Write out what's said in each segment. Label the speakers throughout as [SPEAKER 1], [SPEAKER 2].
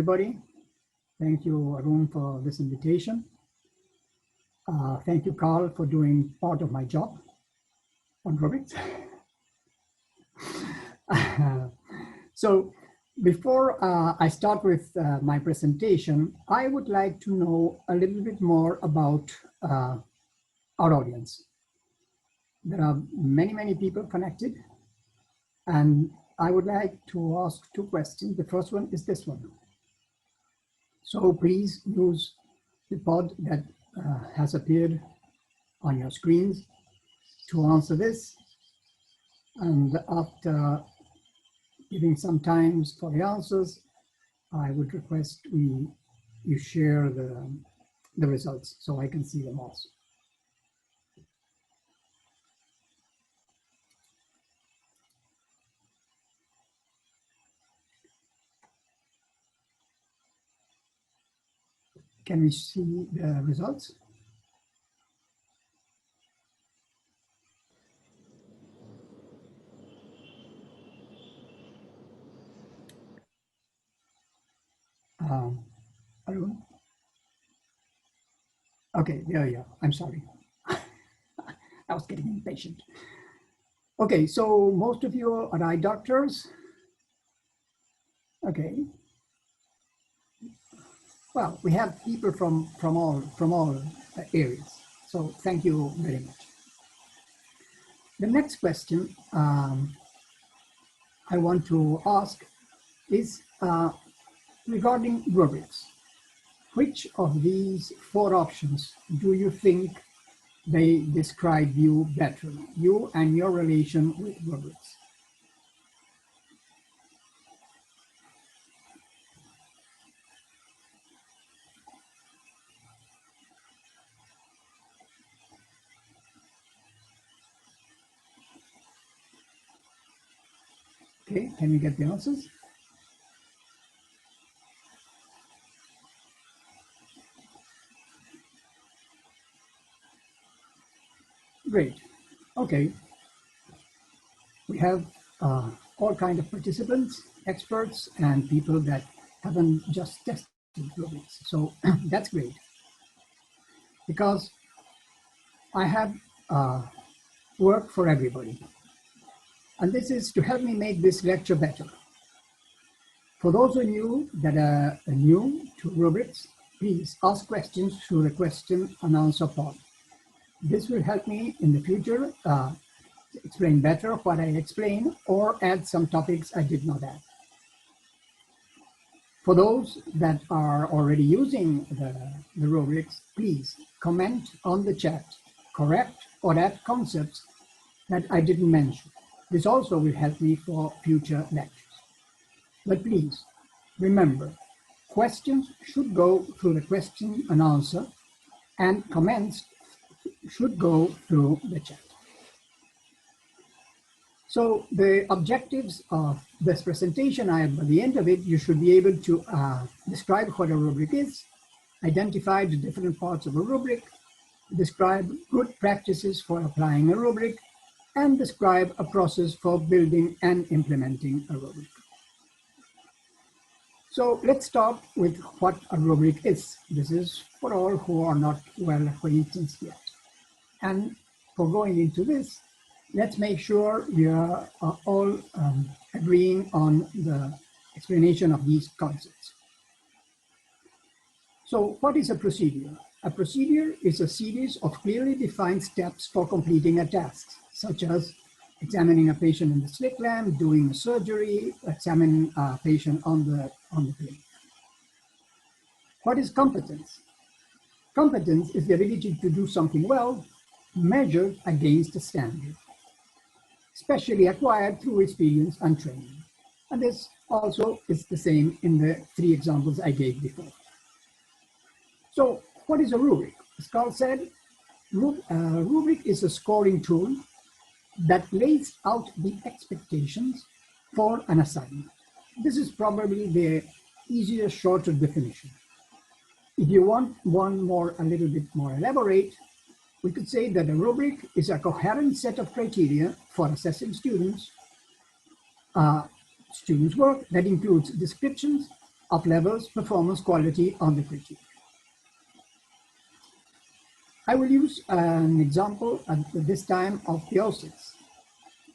[SPEAKER 1] everybody. Thank you, Arun, for this invitation. Thank you, Carl, for doing part of my job on rubrics. So before I start with my presentation, I would like to know a little bit more about our audience. There are many people connected, and I would like to ask two questions. The first one is this one. So please use the pod that has appeared on your screens to answer this. And after giving some time for the answers, I would request you share the results so I can see them also. Can we see the results? Arun? Okay, there you are. I'm sorry. I was getting impatient. Okay, so most of you are eye doctors. Okay. Well, we have people from all areas. So thank you very much. The next question I want to ask is regarding rubrics. Which of these four options do you think they describe you better, you and your relation with rubrics? Okay, can we get the answers? Great. Okay. We have all kinds of participants, experts, and people that haven't just tested rubrics. So that's great. Because I have work for everybody. And this is to help me make this lecture better. For those of you that are new to rubrics, please ask questions through the question and answer pod. This will help me in the future explain better what I explain or add some topics I did not add. For those that are already using the rubrics, please comment on the chat, correct or add concepts that I didn't mention. This also will help me for future lectures. But please remember, questions should go through the question and answer, and comments should go through the chat. So the objectives of this presentation, by the end of it, you should be able to describe what a rubric is, identify the different parts of a rubric, describe good practices for applying a rubric, and describe a process for building and implementing a rubric. So let's start with what a rubric is. This is for all who are not well acquainted yet. And for going into this, let's make sure we are all agreeing on the explanation of these concepts. So what is a procedure? A procedure is a series of clearly defined steps for completing a task, such as examining a patient in the slit lamp, doing a surgery, examining a patient on the clinic. What is competence? Competence is the ability to do something well, measured against a standard, especially acquired through experience and training. And this also is the same in the three examples I gave before. So what is a rubric? As Carl said, a rubric is a scoring tool that lays out the expectations for an assignment. This is probably the easiest, shorter definition. If you want one a little bit more elaborate, we could say that a rubric is a coherent set of criteria for assessing students' work that includes descriptions, of levels, performance, quality on the critique. I will use an example at this time of the O6.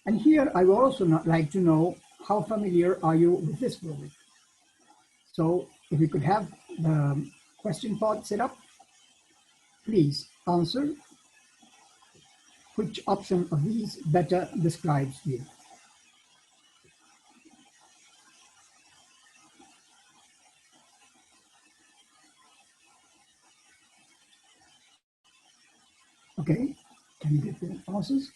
[SPEAKER 1] And here I would also like to know how familiar are you with this rubric. So if you could have the question pod set up, please answer which option of these better describes you. Okay, can you get the answers?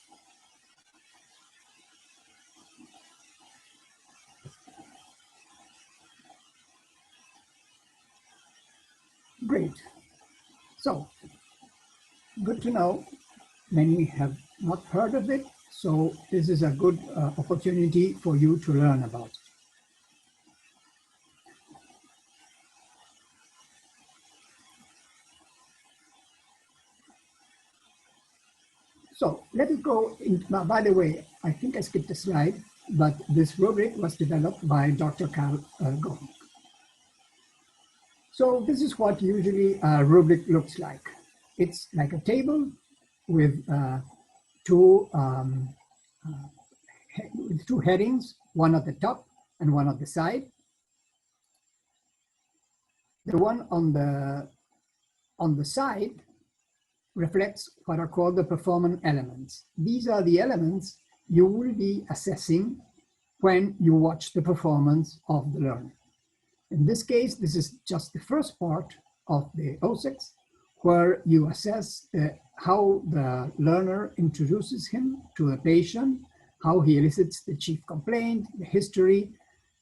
[SPEAKER 1] Great. So, good to know. Many have not heard of it, so this is a good opportunity for you to learn about it. So let us go in. By the way, I think I skipped a slide, but this rubric was developed by Dr. Carl Gohn. So this is what usually a rubric looks like. It's like a table with two headings, one at the top and one at the side. The one on the side reflects what are called the performance elements. These are the elements you will be assessing when you watch the performance of the learner. In this case, this is just the first part of the O6, where you assess how the learner introduces him to a patient, how he elicits the chief complaint, the history,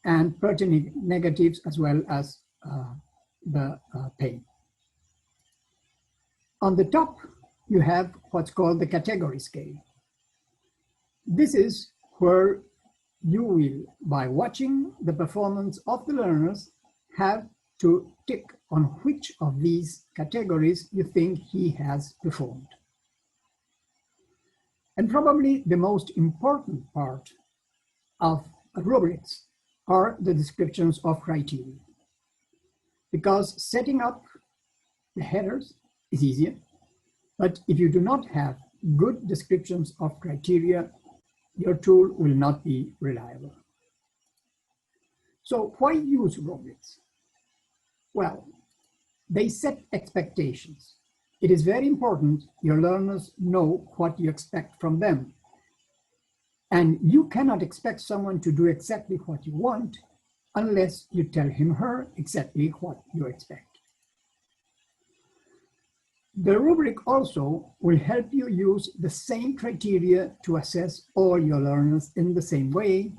[SPEAKER 1] and pertinent negatives, as well as the pain. On the top, you have what's called the category scale. This is where you will, by watching the performance of the learners, have to tick on which of these categories you think he has performed. And probably the most important part of rubrics are the descriptions of criteria. Because setting up the headers is easier, but if you do not have good descriptions of criteria, your tool will not be reliable. So why use rubrics? Well, they set expectations. It is very important your learners know what you expect from them. And you cannot expect someone to do exactly what you want unless you tell him or her exactly what you expect. The rubric also will help you use the same criteria to assess all your learners in the same way.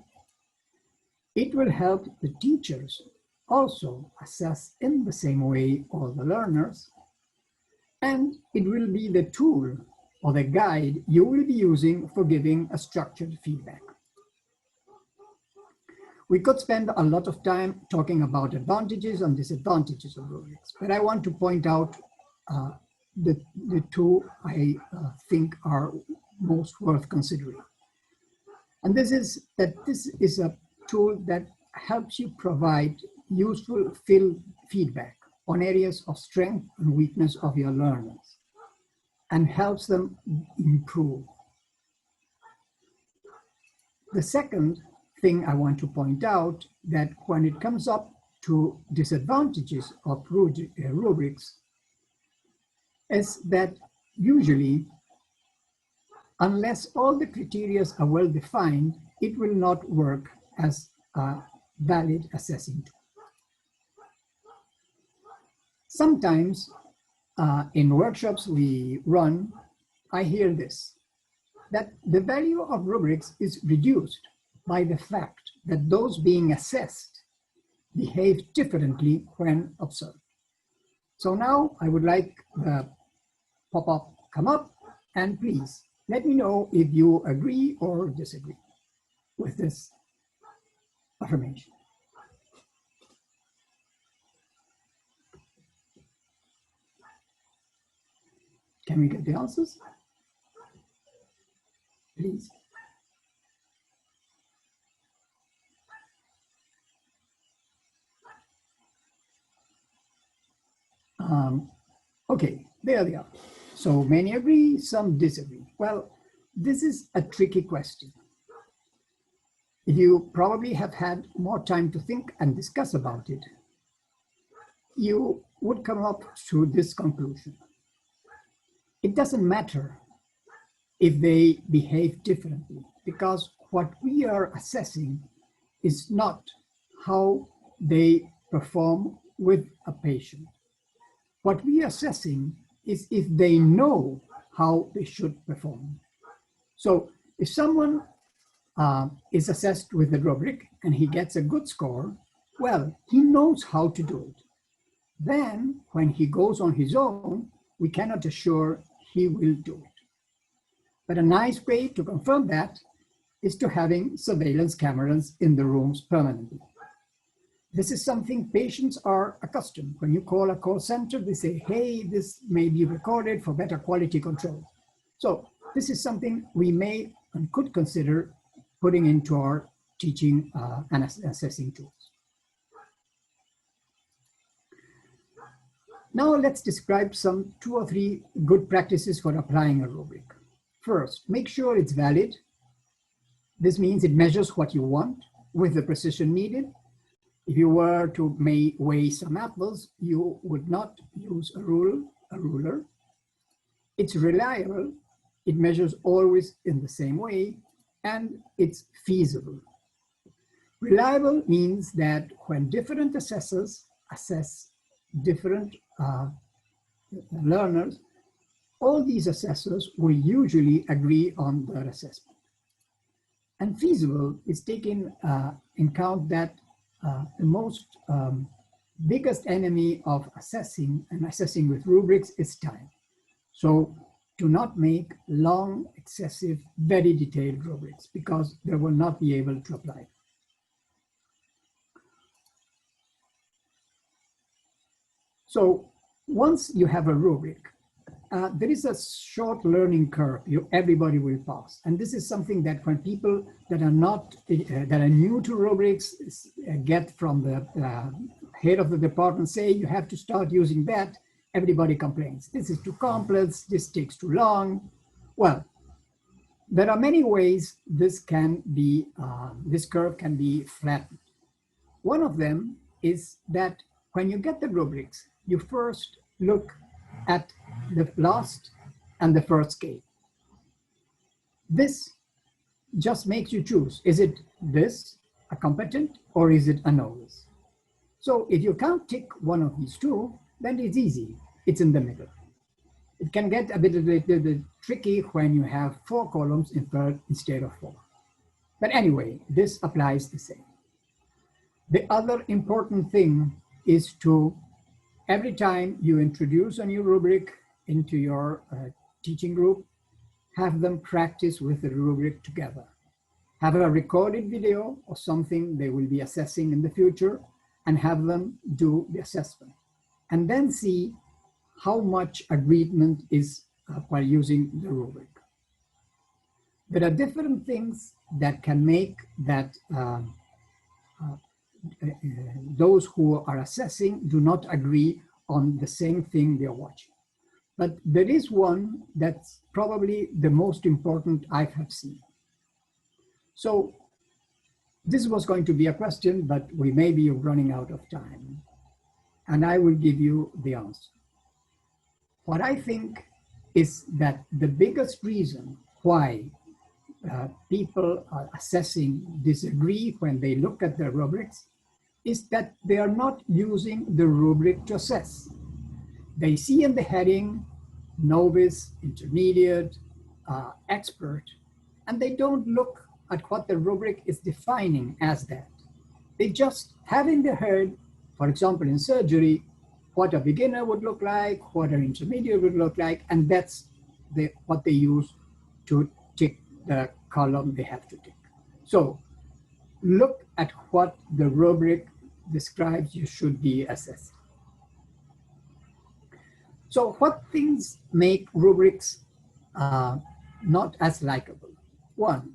[SPEAKER 1] It will help the teachers also assess in the same way all the learners, and it will be the tool or the guide you will be using for giving a structured feedback. We could spend a lot of time talking about advantages and disadvantages of rubrics, but I want to point out the two I think are most worth considering. And this is that this is a tool that helps you provide useful feedback on areas of strength and weakness of your learners and helps them improve. The second thing I want to point out that when it comes up to disadvantages of rubrics is that usually, unless all the criteria are well defined, it will not work as a valid assessing tool. Sometimes in workshops we run, I hear this, that the value of rubrics is reduced by the fact that those being assessed behave differently when observed. So now I would like the pop-up come up, and please let me know if you agree or disagree with this affirmation. Can we get the answers? Please. Okay, there they are. So many agree, some disagree. Well, this is a tricky question. You probably have had more time to think and discuss about it. You would come up to this conclusion. It doesn't matter if they behave differently, because what we are assessing is not how they perform with a patient. What we are assessing is if they know how they should perform. So if someone is assessed with a rubric and he gets a good score, well, he knows how to do it. Then when he goes on his own, we cannot assure he will do it. But a nice way to confirm that is to having surveillance cameras in the rooms permanently. This is something patients are accustomed. When you call a call center, they say, hey, this may be recorded for better quality control. So this is something we may and could consider putting into our teaching and assessing tools. Now let's describe some 2 or 3 good practices for applying a rubric. First, make sure it's valid. This means it measures what you want with the precision needed. If you were to weigh some apples, you would not use a ruler. It's reliable. It measures always in the same way, and it's feasible. Reliable means that when different assessors assess different learners, all these assessors will usually agree on their assessment. And feasible is taking in count that the most biggest enemy of assessing and assessing with rubrics is time. So do not make long, excessive, very detailed rubrics, because they will not be able to apply. So once you have a rubric, there is a short learning curve everybody will pass. And this is something that when people that are new to rubrics get from the head of the department say, you have to start using that, everybody complains. This is too complex, this takes too long. Well, there are many ways this curve can be flattened. One of them is that when you get the rubrics, you first look at the last and the first scale. This just makes you choose. Is it this, a competent, or is it a novice? So if you can't tick one of these two, then it's easy. It's in the middle. It can get a bit tricky when you have 4 columns instead of 4. But anyway, this applies the same. The other important thing is to, every time you introduce a new rubric into your teaching group, have them practice with the rubric together. Have a recorded video or something they will be assessing in the future, and have them do the assessment. And then see how much agreement is while using the rubric. There are different things that can make that those who are assessing do not agree on the same thing they're watching. But there is one that's probably the most important I have seen. So this was going to be a question, but we may be running out of time. And I will give you the answer. What I think is that the biggest reason why people are assessing disagree when they look at the rubrics is that they are not using the rubric to assess. They see in the heading, novice, intermediate, expert, and they don't look at what the rubric is defining as that. They just have in their head, for example, in surgery, what a beginner would look like, what an intermediate would look like, and that's what they use to tick the column they have to tick. So look at what the rubric describes you should be assessing. So what things make rubrics not as likable? One,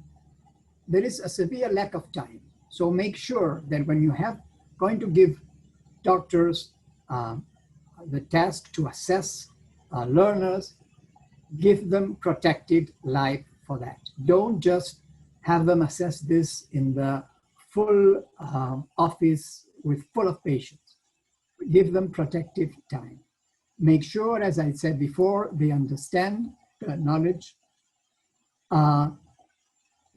[SPEAKER 1] there is a severe lack of time. So make sure that when you have going to give doctors the task to assess learners, give them protected life for that. Don't just have them assess this in the full office with full of patients. Give them protective time. Make sure, as I said before, they understand the knowledge.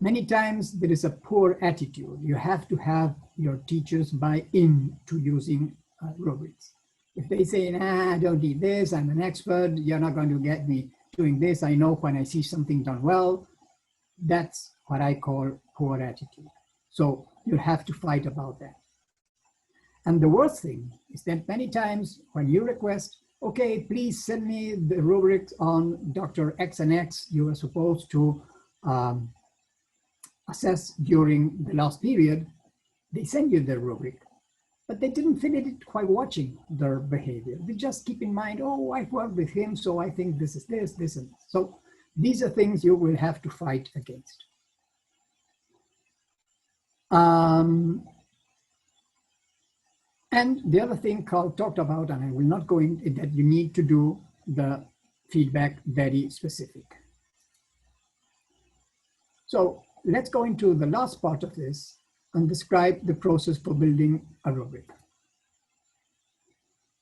[SPEAKER 1] Many times there is a poor attitude. You have to have your teachers buy in to using rubrics. If they say, nah, I don't need this, I'm an expert, you're not going to get me doing this, I know when I see something done well, that's what I call poor attitude. So you have to fight about that. And the worst thing is that many times when you request, okay, please send me the rubrics on Dr. X and X you were supposed to assess during the last period, they send you the rubric, but they didn't finish it quite watching their behavior. They just keep in mind, oh, I've worked with him, so I think this is this, this, and this. So these are things you will have to fight against. And the other thing Carl talked about, and I will not go into that, you need to do the feedback very specific. So let's go into the last part of this and describe the process for building a rubric.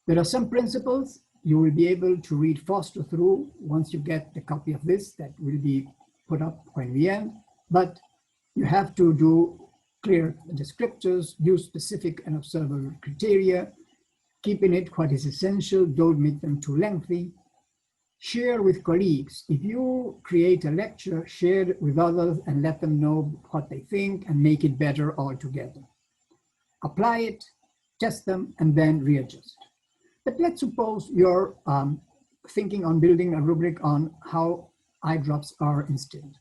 [SPEAKER 1] There are some principles you will be able to read faster through once you get the copy of this that will be put up when we end, but you have to do clear descriptors, use specific and observable criteria, keep in it what is essential, don't make them too lengthy. Share with colleagues. If you create a lecture, share it with others and let them know what they think and make it better altogether. Apply it, test them, and then readjust. But let's suppose you're thinking on building a rubric on how eye drops are instilled.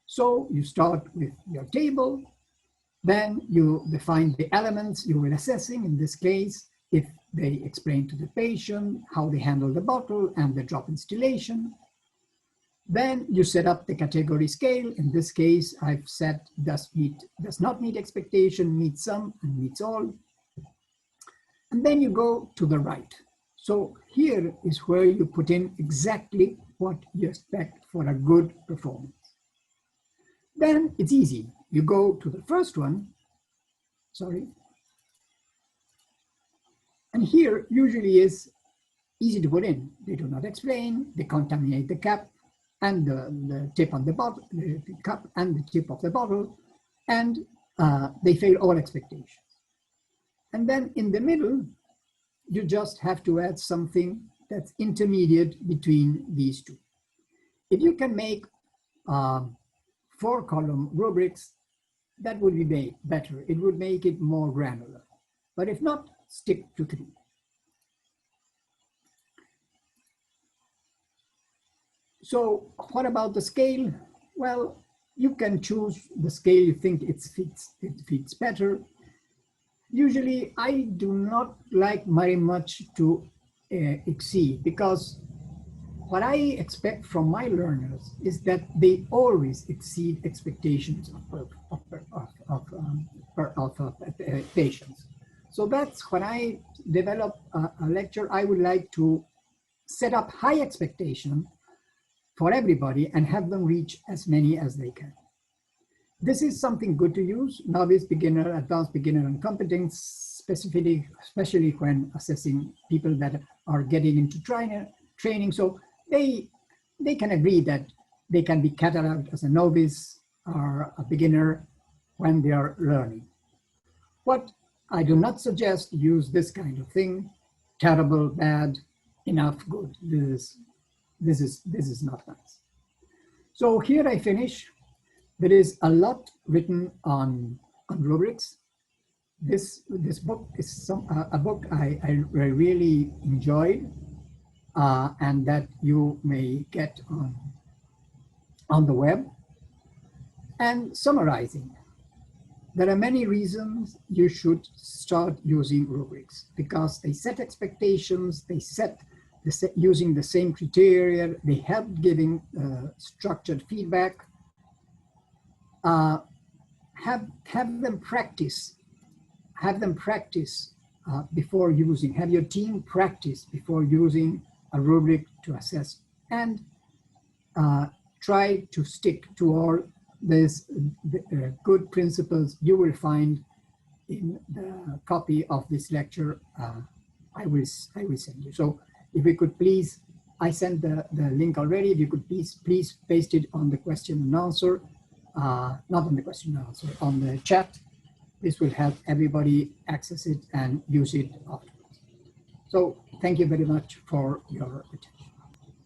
[SPEAKER 1] So you start with your table, then you define the elements you will assessing, in this case, if they explain to the patient how they handle the bottle and the drop installation. Then you set up the category scale. In this case, I've set does not meet expectation, meets some, and meets all. And then you go to the right. So here is where you put in exactly what you expect for a good performance. Then it's easy. You go to the first one, and here usually is easy to put in. They do not explain, they contaminate the cap and the tip on the bottle, the cup and the tip of the bottle, and they fail all expectations. And then in the middle, you just have to add something that's intermediate between these two. If you can make 4-column rubrics, that would be better. It would make it more granular. But if not, stick to 3. So what about the scale? Well, you can choose the scale you think it fits better. Usually, I do not like very much to exceed, because what I expect from my learners is that they always exceed expectations of patients. So that's when I develop a lecture, I would like to set up high expectation for everybody and have them reach as many as they can. This is something good to use, novice, beginner, advanced beginner, and competent, especially when assessing people that are getting into training. So they can agree that they can be cataloged as a novice or a beginner when they are learning. What I do not suggest use this kind of thing: terrible, bad, enough, good. This is not nice. So here I finish. There is a lot written on rubrics. This book is a book I really enjoyed, and that you may get on the web. And summarizing, there are many reasons you should start using rubrics, because they set expectations, they set using the same criteria, they help giving structured feedback. Have them practice before using, have your team practice before using a rubric to assess, and try to stick to all these good principles you will find in the copy of this lecture I will send you. So if we could please, I sent the link already. If you could please paste it on the question and answer, not on the question and answer, on the chat. This will help everybody access it and use it afterwards. So thank you very much for your attention.